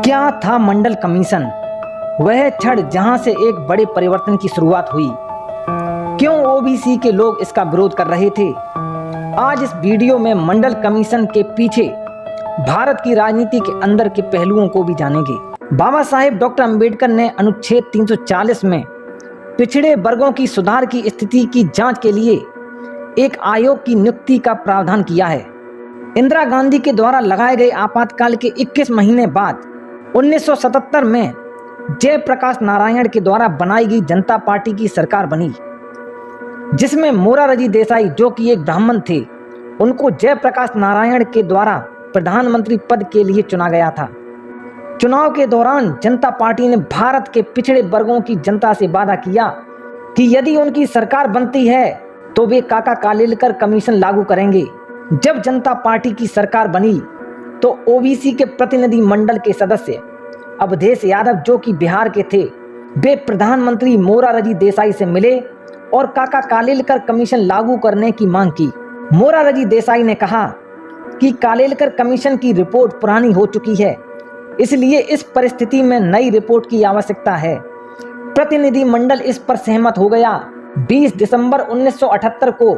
क्या था मंडल कमीशन? वह क्षण जहां से एक बड़े परिवर्तन की शुरुआत हुई। क्यों ओबीसी के लोग इसका विरोध कर रहे थे? आज इस वीडियो में मंडल कमीशन के पीछे भारत की राजनीति के अंदर के पहलुओं को भी जानेंगे। बाबा साहेब डॉक्टर अंबेडकर ने अनुच्छेद 340 में पिछड़े वर्गों की सुधार की स्थिति की जांच के लिए एक आयोग की नियुक्ति का प्रावधान किया है। इंदिरा गांधी के द्वारा लगाए गए आपातकाल के 21 महीने बाद 1977 में जयप्रकाश नारायण के द्वारा बनाई गई जनता पार्टी की सरकार बनी, जिसमें मोरारजी देसाई, जो कि एक ब्राह्मण थे, उनको जयप्रकाश नारायण के द्वारा प्रधानमंत्री पद के लिए चुना गया था। चुनाव के दौरान जनता पार्टी ने भारत के पिछड़े वर्गों की जनता से वादा किया कि यदि उनकी सरकार बनती है तो वे काका कालेलकर कमीशन लागू करेंगे। जब जनता पार्टी की सरकार बनी तो ओबीसी के प्रतिनिधि मंडल के सदस्य अवधेश यादव, जो कि बिहार के थे, वे प्रधानमंत्री मोरारजी देसाई से मिले और काका कालेलकर कमीशन लागू करने की मांग की। मोरारजी देसाई ने कहा कि कालेलकर कमीशन की रिपोर्ट पुरानी हो चुकी है, इसलिए इस परिस्थिति में नई रिपोर्ट की आवश्यकता है। प्रतिनिधि मंडल इस पर सहमत हो गया। 20 दिसंबर 1978 को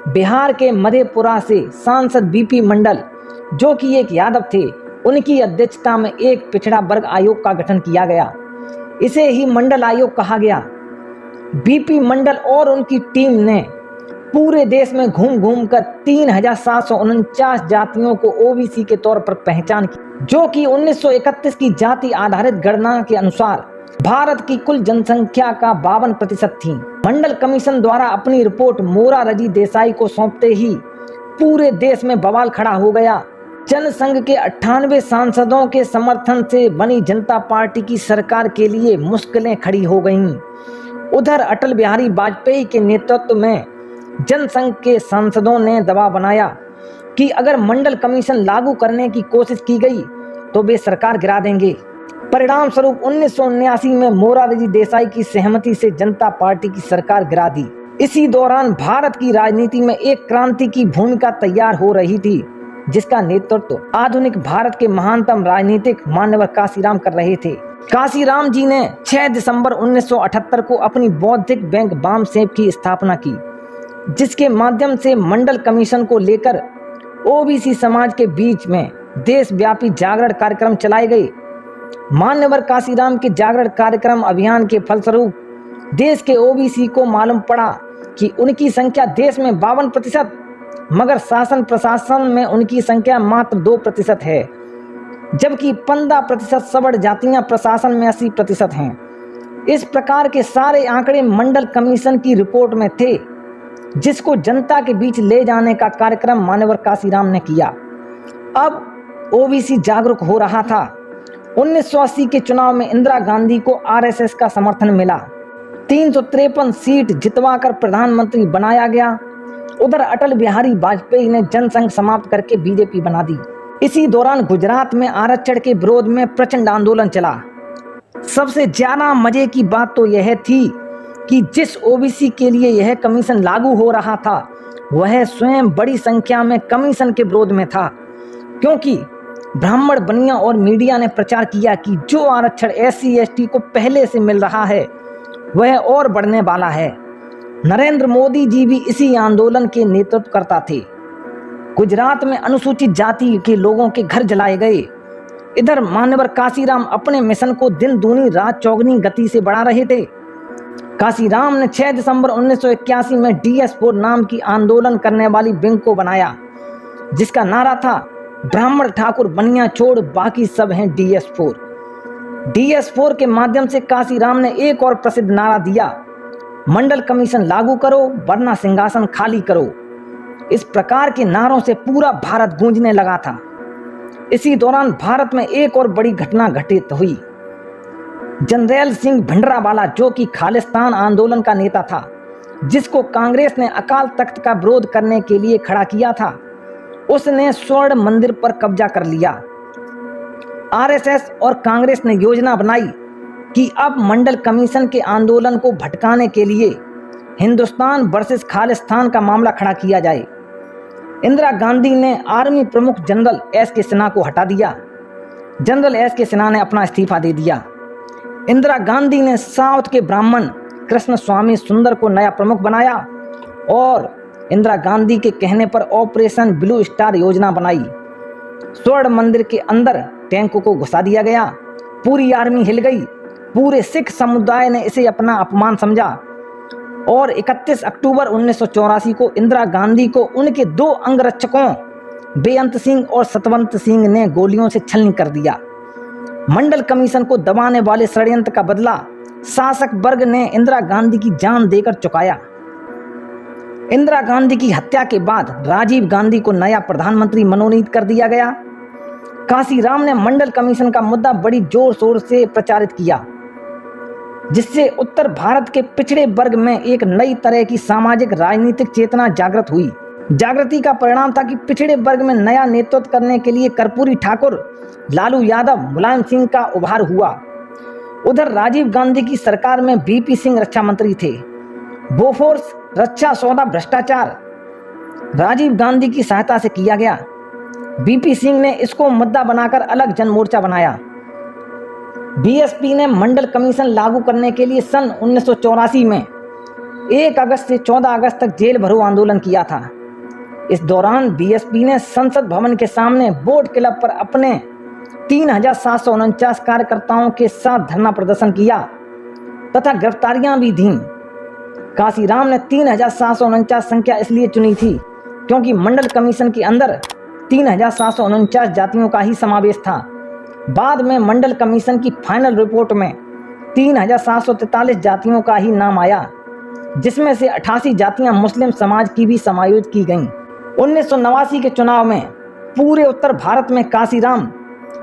बिहार के मधेपुरा से सांसद बीपी मंडल, जो कि एक यादव थे, उनकी अध्यक्षता में एक पिछड़ा वर्ग आयोग का गठन किया गया। इसे ही मंडल आयोग कहा गया। बीपी मंडल और उनकी टीम ने पूरे देश में घूम घूम कर 3749 जातियों को ओबीसी के तौर पर पहचान की, जो कि 1931 की जाति आधारित गणना के अनुसार भारत की कुल जनसंख्या का 52% थी। मंडल कमीशन द्वारा अपनी रिपोर्ट मोरारजी देसाई को सौंपते ही पूरे देश में बवाल खड़ा हो गया। जनसंघ के 98 सांसदों के समर्थन से बनी जनता पार्टी की सरकार के लिए मुश्किलें खड़ी हो गईं। उधर अटल बिहारी वाजपेयी के नेतृत्व में जनसंघ के सांसदों ने दबाव बनाया कि अगर मंडल कमीशन लागू करने की कोशिश की गई तो वे सरकार गिरा देंगे। परिणाम स्वरूप 1979 में मोरारजी देसाई की सहमति से जनता पार्टी की सरकार गिरा दी। इसी दौरान भारत की राजनीति में एक क्रांति की भूमिका तैयार हो रही थी, जिसका नेतृत्व आधुनिक भारत के महानतम राजनीतिक मान्यवर काशीराम कर रहे थे। काशीराम जी ने 6 दिसंबर 1978 को अपनी बौद्धिक बैंक बामसेब की स्थापना की, जिसके माध्यम से मंडल कमीशन को लेकर ओबीसी समाज के बीच में देशव्यापी जागरण कार्यक्रम चलाए गए। मान्यवर काशीराम के जागरण कार्यक्रम अभियान के फलस्वरूप देश के ओबीसी को मालूम पड़ा कि उनकी संख्या देश में 52%, मगर शासन प्रशासन में उनकी संख्या मात्र 2% है, जबकि 15% सवर्ण जातियां प्रशासन में 80% हैं। इस प्रकार के सारे आंकड़े मंडल कमीशन की रिपोर्ट में थे, जिसको जनता के बीच ले जाने का कार्यक्रम मान्यवर काशीराम ने किया। अब ओबीसी जागरूक हो रहा था। 1980 के चुनाव में इंदिरा गांधी को आरएसएस का समर्थन मिला। 353 सीट जितवाकर प्रधानमंत्री बनाया गया। उधर अटल बिहारी वाजपेयी ने जनसंघ समाप्त करके बीजेपी बना दी। इसी दौरान गुजरात में आरक्षण के विरोध में प्रचंड आंदोलन चला। सबसे ज्यादा मजे की बात तो यह थी कि जिस ओबीसी के लिए यह कमीशन लागू हो रहा था, वह स्वयं बड़ी संख्या में कमीशन के विरोध में था, क्योंकि ब्राह्मण बनिया और मीडिया ने प्रचार किया कि जो आरक्षण SC/ST को पहले से मिल रहा है वह और बढ़ने वाला है। नरेंद्र मोदी जी भी इसी आंदोलन के नेतृत्व करता थे। गुजरात में अनुसूचित जाति के लोगों के घर जलाए गए। इधर मान्यवर काशीराम अपने मिशन को दिन दूनी रात चौगनी गति से बढ़ा रहे थे। काशीराम ने 6 दिसंबर 1981 में DS4 नाम की आंदोलन करने वाली विंग को बनाया, जिसका नारा था ब्राह्मण ठाकुर बनिया छोड़ बाकी सब हैं DS4। DS4 के माध्यम से काशीराम ने एक और प्रसिद्ध नारा दिया, मंडल कमीशन लागू करो वरना सिंहासन खाली करो। इस प्रकार के नारों से पूरा भारत गूंजने लगा था। इसी दौरान भारत में एक और बड़ी घटना घटित हुई। जनरैल सिंह भिंडरावाला, जो कि खालिस्तान आंदोलन का नेता था, जिसको कांग्रेस ने अकाल तख्त का विरोध करने के लिए खड़ा किया था, उसने स्वर्ण मंदिर पर कब्जा कर लिया। आरएसएस और कांग्रेस ने योजना बनाई कि अब मंडल कमीशन के आंदोलन को भटकाने के लिए हिंदुस्तान वर्सेस खालिस्तान का मामला खड़ा किया जाए। इंदिरा गांधी ने आर्मी प्रमुख जनरल SK सिन्हा को हटा दिया। जनरल एस के सिन्हा ने अपना इस्तीफा दे दिया। इंदिरा गांधी ने साउथ के ब्राह्मण कृष्ण स्वामी सुंदर को नया प्रमुख बनाया और इंदिरा गांधी के कहने पर ऑपरेशन ब्लू स्टार योजना बनाई। स्वर्ण मंदिर के अंदर टैंकों को घुसा दिया गया। पूरी आर्मी हिल गई। पूरे सिख समुदाय ने इसे अपना अपमान समझा और 31 अक्टूबर 1984 को इंदिरा गांधी को उनके 2 अंगरक्षकों बेअंत सिंह और सतवंत सिंह ने गोलियों से छलनी कर दिया। मंडल कमीशन को दबाने वाले षड्यंत्र का बदला शासक वर्ग ने इंदिरा गांधी की जान देकर चुकाया। इंदिरा गांधी की हत्या के बाद राजीव गांधी को नया प्रधानमंत्री मनोनीत कर दिया गया। काशीराम ने मंडल कमीशन का मुद्दा बड़ी जोर शोर से प्रचारित किया, जिससे उत्तर भारत के पिछड़े वर्ग में एक नई तरह की सामाजिक राजनीतिक चेतना जागृत हुई। जागृति का परिणाम था कि पिछड़े वर्ग में नया नेतृत्व करने के लिए कर्पूरी ठाकुर, लालू यादव, मुलायम सिंह का उभार हुआ। उधर राजीव गांधी की सरकार में बीपी सिंह रक्षा मंत्री थे। बोफोर्स रक्षा सौदा भ्रष्टाचार राजीव गांधी की सहायता से किया गया। बीपी सिंह ने इसको मुद्दा बनाकर अलग जन मोर्चा बनाया। बीएसपी ने मंडल कमीशन लागू करने के लिए सन 1984 में 1 अगस्त से 14 अगस्त तक जेल भरो आंदोलन किया था। इस दौरान बीएसपी ने संसद भवन के सामने बोट क्लब पर अपने 3749 कार्यकर्ताओं के साथ धरना प्रदर्शन किया तथा गिरफ्तारियां भी दी। काशीराम ने 3749 संख्या इसलिए चुनी थी क्योंकि मंडल कमीशन के अंदर 3749 जातियों का ही समावेश था। बाद में मंडल कमीशन की फाइनल रिपोर्ट में 3743 जातियों का ही नाम आया, जिसमें से 88 जातियां मुस्लिम समाज की भी समायोजित की गईं। 1989 के चुनाव में पूरे उत्तर भारत में काशीराम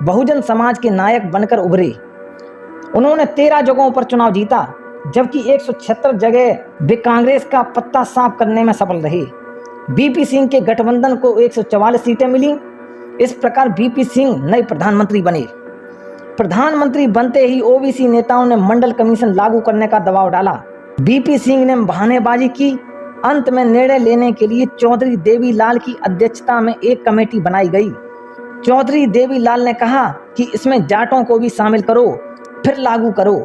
बहुजन समाज के नायक बनकर उभरे। उन्होंने 13 जगहों पर चुनाव जीता, जबकि 176 जगह वे कांग्रेस का पत्ता साफ करने में सफल रहे। बीपी सिंह के गठबंधन को 144 सीटें मिली। इस प्रकार बीपी सिंह नए प्रधानमंत्री बने। प्रधानमंत्री बनते ही ओबीसी नेताओं ने मंडल कमीशन लागू करने का दबाव डाला। बीपी सिंह ने बहानेबाजी की। अंत में निर्णय लेने के लिए चौधरी देवीलाल की अध्यक्षता में एक कमेटी बनाई गई। चौधरी देवीलाल ने कहा कि इसमें जाटों को भी शामिल करो, फिर लागू करो।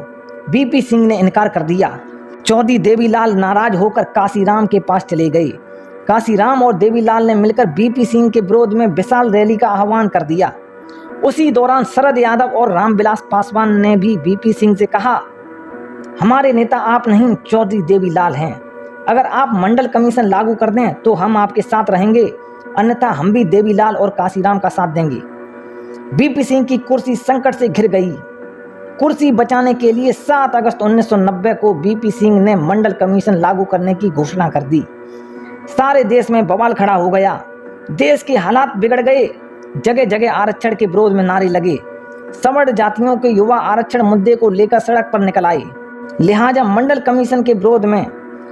बीपी सिंह ने इनकार कर दिया। चौधरी देवीलाल नाराज होकर काशीराम के पास चले गए। काशीराम और देवीलाल ने मिलकर बीपी सिंह के विरोध में विशाल रैली का आह्वान कर दिया। उसी दौरान शरद यादव और रामविलास पासवान ने भी बीपी सिंह से कहा, हमारे नेता आप नहीं, चौधरी देवीलाल हैं। अगर आप मंडल कमीशन लागू कर दें तो हम आपके साथ रहेंगे, अन्यथा हम भी देवीलाल और काशीराम का साथ देंगे। बीपी सिंह की कुर्सी संकट से घिर गई। कुर्सी बचाने के लिए 7 अगस्त 1990 को बीपी सिंह ने मंडल कमीशन लागू करने की घोषणा कर दी। सारे देश में बवाल खड़ा हो गया। देश के हालात बिगड़ गए। जगह जगह आरक्षण के विरोध में नारे लगे। सवर्ण जातियों के युवा आरक्षण मुद्दे को लेकर सड़क पर निकल आए। लिहाजा मंडल कमीशन के विरोध में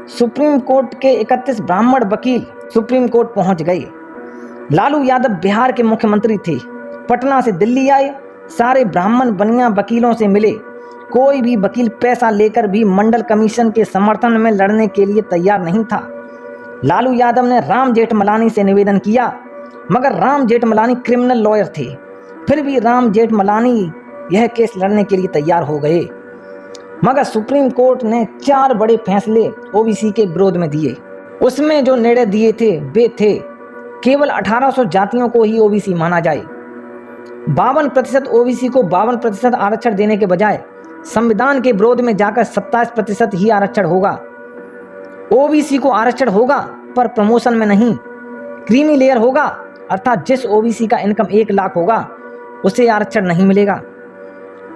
सुप्रीम कोर्ट के 31 ब्राह्मण वकील सुप्रीम कोर्ट पहुंच गए। लालू यादव बिहार के मुख्यमंत्री थे। पटना से दिल्ली आए। सारे ब्राह्मण बनिया वकीलों से मिले। कोई भी वकील पैसा लेकर भी मंडल कमीशन के समर्थन में लड़ने के लिए तैयार नहीं था। लालू यादव ने राम जेठमलानी से निवेदन किया, मगर राम जेठमलानी क्रिमिनल लॉयर थे। फिर भी राम जेठमलानी यह केस लड़ने के लिए तैयार हो गए, मगर सुप्रीम कोर्ट ने 4 बड़े फैसले ओबीसी के विरोध में दिए। उसमें जो निर्णय दिए थे वे थे, केवल 1800 जातियों को ही ओबीसी माना जाए। 52% ओबीसी को 52% आरक्षण देने के बजाय संविधान के विरोध में जाकर 27% ही आरक्षण होगा। ओबीसी को आरक्षण होगा पर प्रमोशन में नहीं। क्रीमी लेयर होगा, अर्थात जिस ओबीसी का इनकम 1 लाख होगा उसे आरक्षण नहीं मिलेगा।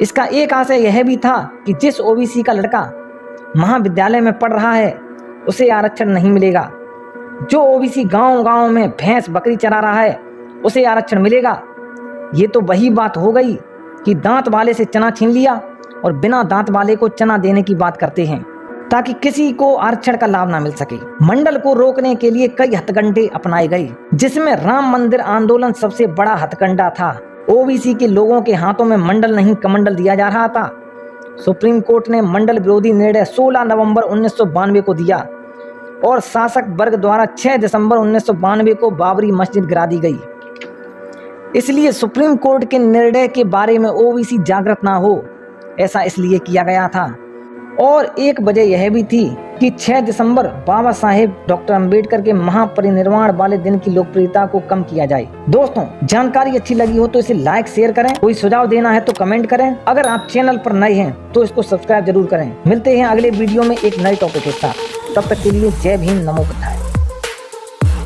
इसका एक आशय यह भी था कि जिस ओबीसी का लड़का महाविद्यालय में पढ़ रहा है उसे आरक्षण नहीं मिलेगा। जो ओबीसी गांव-गांव में भैंस बकरी चरा रहा है उसे आरक्षण मिलेगा। ये तो वही बात हो गई कि दांत वाले से चना छीन लिया और बिना दांत वाले को चना देने की बात करते हैं ताकि किसी को आरक्षण का लाभ ना मिल सके। मंडल को रोकने के लिए कई हथकंडे अपनाए गए, जिसमें राम मंदिर आंदोलन सबसे बड़ा हथकंडा था। ओबीसी के लोगों के हाथों में मंडल नहीं कमंडल दिया जा रहा था। सुप्रीम कोर्ट ने मंडल विरोधी निर्णय 16 नवंबर 1992 को दिया और शासक वर्ग द्वारा 6 दिसंबर 1992 को बाबरी मस्जिद गिरा दी गई। इसलिए सुप्रीम कोर्ट के निर्णय के बारे में ओबीसी जागृत ना हो, ऐसा इसलिए किया गया था। और एक वजह यह भी थी कि 6 दिसंबर बाबा साहेब डॉक्टर अंबेडकर के महापरिनिर्वाण वाले दिन की लोकप्रियता को कम किया जाए। दोस्तों, जानकारी अच्छी लगी हो तो इसे लाइक शेयर करें, कोई सुझाव देना है तो कमेंट करें। अगर आप चैनल पर नए हैं तो इसको सब्सक्राइब जरूर करें। मिलते हैं अगले वीडियो में एक नए टॉपिक के साथ। तब तक के लिए जय भीम, नमो बुद्धाय।